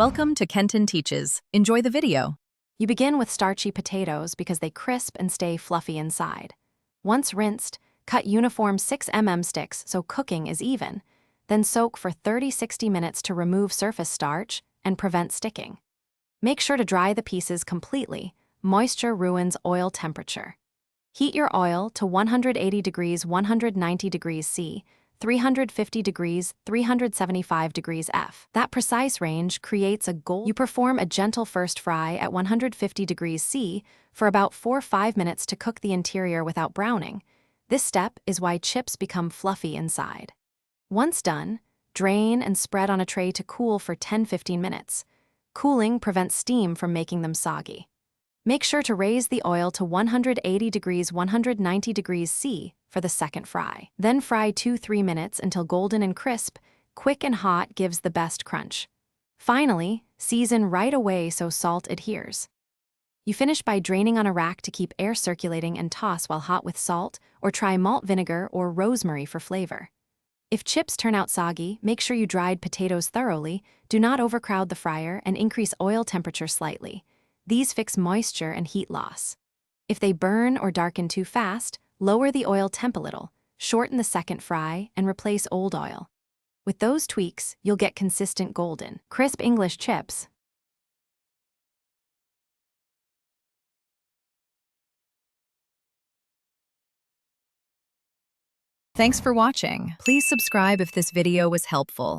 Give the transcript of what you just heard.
Welcome to Kenton Teaches. Enjoy the video. You begin with starchy potatoes because they crisp and stay fluffy inside. Once rinsed, cut uniform 6 mm sticks so cooking is even. Then soak for 30–60 minutes to remove surface starch and prevent sticking. Make sure to dry the pieces completely. Moisture ruins oil temperature. Heat your oil to 180 degrees 190 degrees C, 350 degrees 375 degrees F. That precise range creates a golden. You perform a gentle first fry at 150 degrees C for about 4–5 minutes to cook the interior without browning. This step is why chips become fluffy inside. Once done, drain and spread on a tray to cool for 10–15 minutes. Cooling prevents steam from making them soggy. Make sure to raise the oil to 180 degrees 190 degrees C for the second fry. Then fry 2–3 minutes until golden and crisp. Quick and hot gives the best crunch. Finally, season right away so salt adheres. You finish by draining on a rack to keep air circulating and toss while hot with salt, or try malt vinegar or rosemary for flavor. If chips turn out soggy, make sure you dried potatoes thoroughly, do not overcrowd the fryer, and increase oil temperature slightly. These fix moisture and heat loss. If they burn or darken too fast, lower the oil temp a little, shorten the second fry, and replace old oil. With those tweaks, you'll get consistent golden, crisp English chips. Thanks for watching. Please subscribe if this video was helpful.